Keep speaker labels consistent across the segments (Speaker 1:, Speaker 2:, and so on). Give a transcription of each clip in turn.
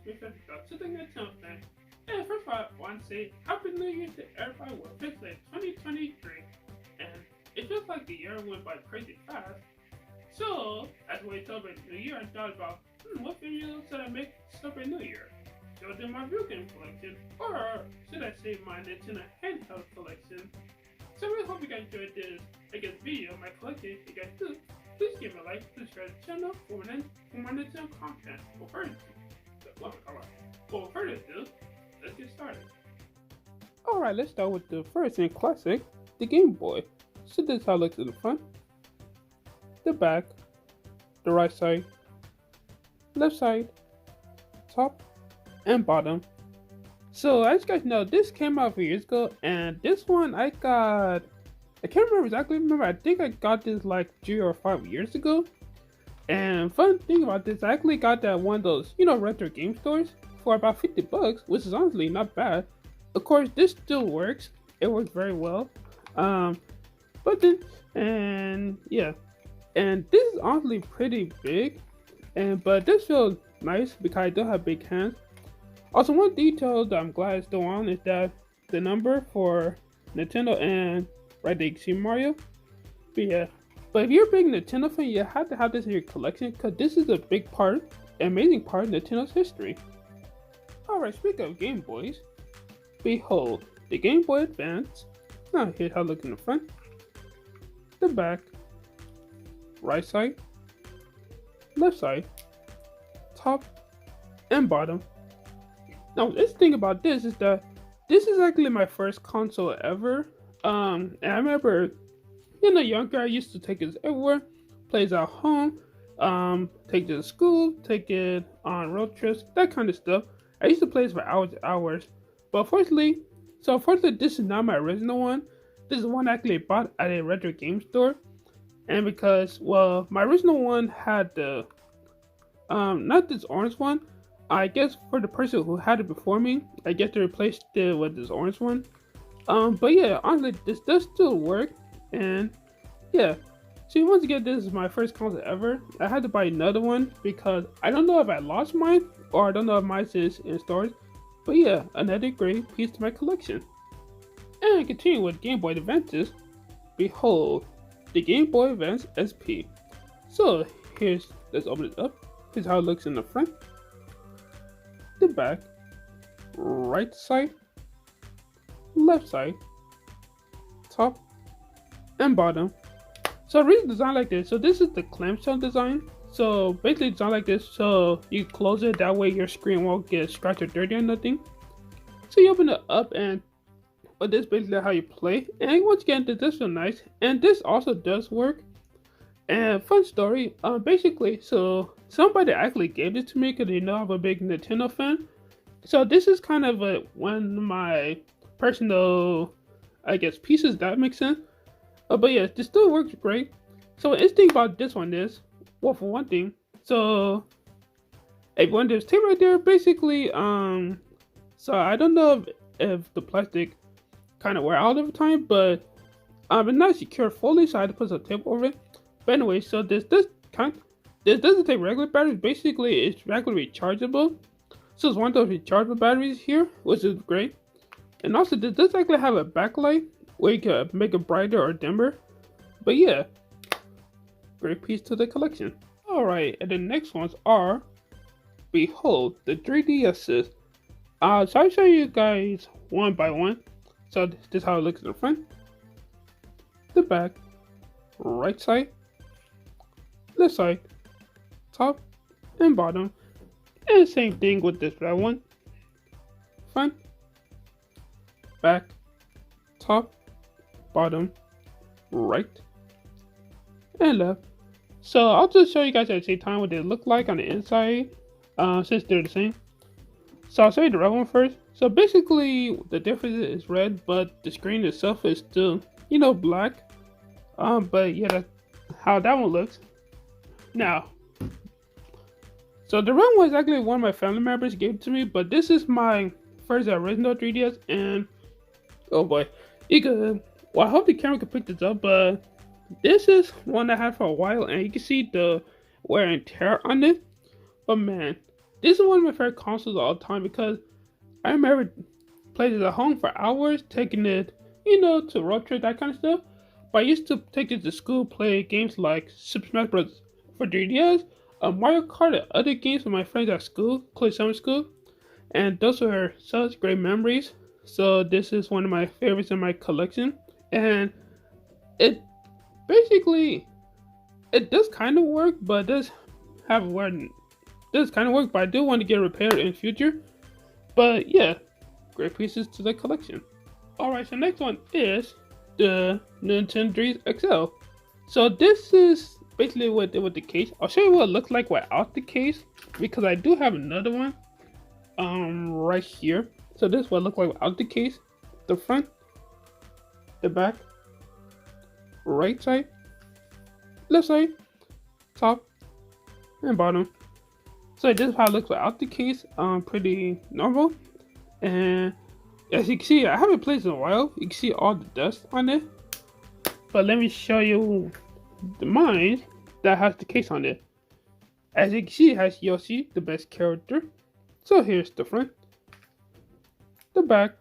Speaker 1: before we start to the Nintendo thing. And first of all, I want to say Happy New Year to everybody. We're officially 2023, and it feels like the year went by crazy fast. So, as we celebrate New Year, I thought about, what video should I make to celebrate New Year? Should I do my video game collection, or should I say my Nintendo Handheld collection? So I really hope you guys enjoyed this, video, my collection. If you guys do, please give me a like, subscribe to the channel for more Nintendo content. Without further ado, let's get started. Alright, let's start with the first and classic, the Game Boy. So this is how it looks in the front, the back, the right side, left side, top, and bottom. So as you guys know, this came out a few years ago, and this one I can't remember exactly. I think I got this like 3 or 5 years ago. And fun thing about this, I actually got that one of those, retro game stores for about $50, which is honestly not bad. Of course, this still works. It works very well. But then, and yeah, and this is honestly pretty big, but this feels nice because I don't have big hands. Also, one detail that I'm glad is still on is that the number for Nintendo and right there you can see Mario. But yeah, but if you're a big Nintendo fan, you have to have this in your collection because this is a big part, an amazing part of Nintendo's history. Alright, speaking of Game Boys, behold the Game Boy Advance. Now here's how it looks in the front, the back, right side, left side, top, and bottom. Now, this thing about this is that this is actually my first console ever. And I remember, younger, I used to take it everywhere, plays at home, take it to school, take it on road trips, that kind of stuff. I used to play this for hours and hours. But unfortunately, this is not my original one. This is one I actually bought at a retro game store. And because, well, my original one had the, not this orange one. I guess for the person who had it before me, I guess they replaced it with this orange one. But yeah, honestly, this does still work, and yeah. So once again, this is my first console ever. I had to buy another one because I don't know if I lost mine or I don't know if mine is in storage. But yeah, another great piece to my collection. And continuing with Game Boy Advances, behold the Game Boy Advance SP. So let's open it up. Here's how it looks in the front, the back, right side, left side, top, and bottom. So really designed like this. So this is the clamshell design. So basically designed like this, so you close it, that way your screen won't get scratched or dirty or nothing. So you open it up, and this is basically how you play. And once again, this does feel nice, and this also does work. And fun story, basically, so somebody actually gave this to me because they know I'm a big Nintendo fan. So this is kind of one of my personal, I guess, pieces, that makes sense. But yeah, this still works great. So the interesting about this one is, well, for one thing, so if one there's tape right there, basically, so I don't know if the plastic kind of wear out over time, but it's not secure fully, so I had to put some tape over it. But anyway, so this doesn't take regular batteries. Basically, it's regularly rechargeable. So it's one of those rechargeable batteries here, which is great. And also, this does actually have a backlight where you can make it brighter or dimmer. But yeah, great piece to the collection. Alright, and the next ones are, behold, the 3DS's. So I'll show you guys one by one. So this is how it looks in the front, the back, right side, left side, top, and bottom. And same thing with this red one, front, back, top, bottom, right, and left. So I'll just show you guys at the same time what they look like on the inside, since they're the same. So I'll show you the red one first. So basically the difference is red, but the screen itself is still, black. But yeah, that's how that one looks. Now, so the red one is actually one of my family members gave it to me, but this is my first original 3DS, and oh boy, well, I hope the camera can pick this up, but this is one I had for a while, and you can see the wear and tear on it. But man, this is one of my favorite consoles of all time because I remember playing it at home for hours, taking it, to road trip, that kind of stuff. But I used to take it to school, play games like Super Smash Bros. For 3DS, Mario Kart, and other games with my friends at school, play summer school. And those were such great memories. So this is one of my favorites in my collection. And it basically, it does kind of work, but it does have where does kind of work, but I do want to get repaired in future. But yeah, great pieces to the collection. Alright, so next one is the Nintendo 3DS XL. So this is basically with the case. I'll show you what it looks like without the case, because I do have another one right here. So this is what it looks like without the case. The front, the back, right side, left side, top, and bottom. So this is how it looks without the case. Pretty normal. And as you can see, I haven't played in a while. You can see all the dust on it. But let me show you the mine that has the case on it. As you can see, it has Yoshi, the best character. So here's the front, the back,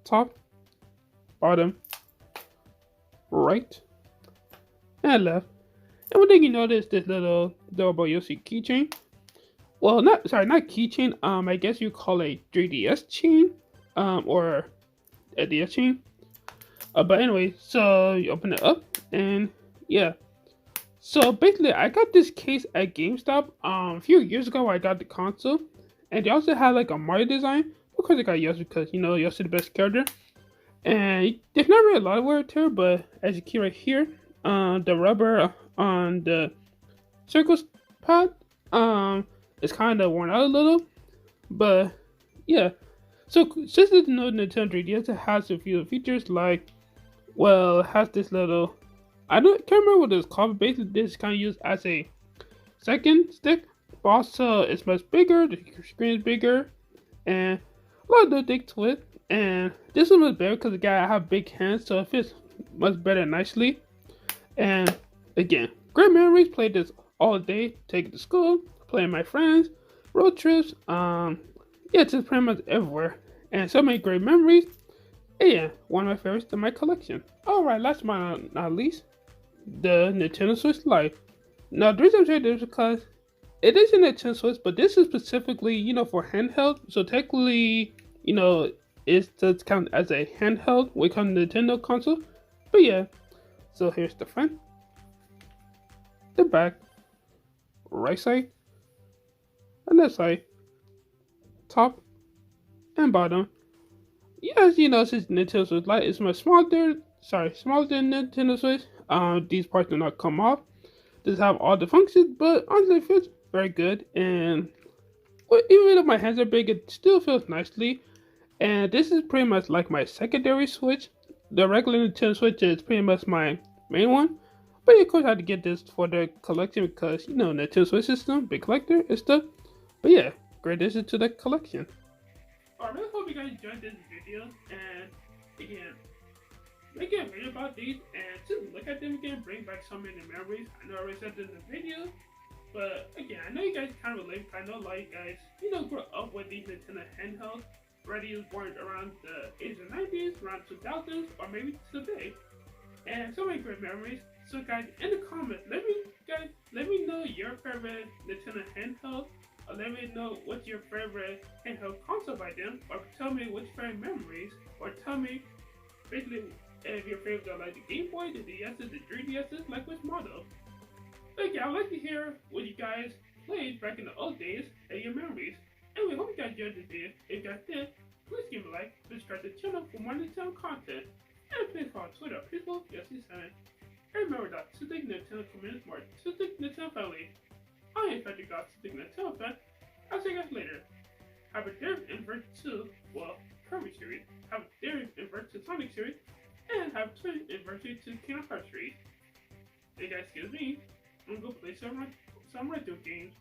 Speaker 1: top, bottom, right, and left. And one thing you notice, this little adorable Yoshi keychain. Well, not keychain. I guess you call it 3DS chain, or a DS chain. But anyway, so you open it up, and yeah. So basically, I got this case at GameStop a few years ago. I got the console, and they also had like a Mario design. Of course, I got Yoshi because Yoshi the best character. And there's not really a lot of wear to it, but as you can see right here, the rubber on the circles pad is kind of worn out a little. But yeah, so since it's no Nintendo 3DS, it has a few features like, well, it has this little, can't remember what it's called, but basically this is kind of used as a second stick, but also it's much bigger, the screen is bigger, and a lot of the things to it. And this one was better because the guy have big hands, so it fits much better nicely. And again, great memories. Played this all day, take it to school, playing my friends, road trips, yeah, just pretty much everywhere. And so many great memories. And yeah, one of my favorites in my collection. Alright, last but not least, the Nintendo Switch Lite. Now the reason I'm saying this is because it is a Nintendo Switch, but this is specifically, for handheld. So technically, it does count as a handheld when it comes to Nintendo console. But yeah, so here's the front, the back, right side, and left side, top, and bottom. Yes, since Nintendo Switch Lite is much smaller than Nintendo Switch, these parts do not come off. Does have all the functions, but honestly it feels very good. And even if my hands are big, it still feels nicely. And this is pretty much like my secondary Switch. The regular Nintendo Switch is pretty much my main one. But of course I had to get this for the collection because, Nintendo Switch system, big collector and stuff. But yeah, great addition to the collection. I really hope you guys enjoyed this video. And again, make a video about these and just look at them again, bring back so many memories. I know I already said this in the video. But again, I know you guys kind of relate. I know a lot of you guys, grew up with these Nintendo handhelds. Freddy was born around the 80s and 90s, around 2000s, or maybe today. And so many great memories. So guys, in the comments, let me know your favorite Nintendo handheld, or let me know what's your favorite handheld console by them, or tell me what's your favorite memories, or tell me basically if your favorites are like the Game Boy, the DS's, the 3DS's, like which model. But yeah, I'd like to hear what you guys played back in the old days and your memories. Anyway, hope you guys enjoyed this video. If you guys did, please give a like, subscribe to the channel for more Nintendo content, and please follow Twitter, Facebook, Yoshi7. And remember that Tuesday Nintendo community is more Tuesday Nintendo family. I am Patrick God, Tuesday Nintendo fan. I'll see you guys later. Have a Daring Invert 2, Kirby series, have a Daring Invert 2 Sonic series, and have Twin Invert 2 Kingdom Hearts series. Hey guys, excuse me, I'm gonna go play some retro games.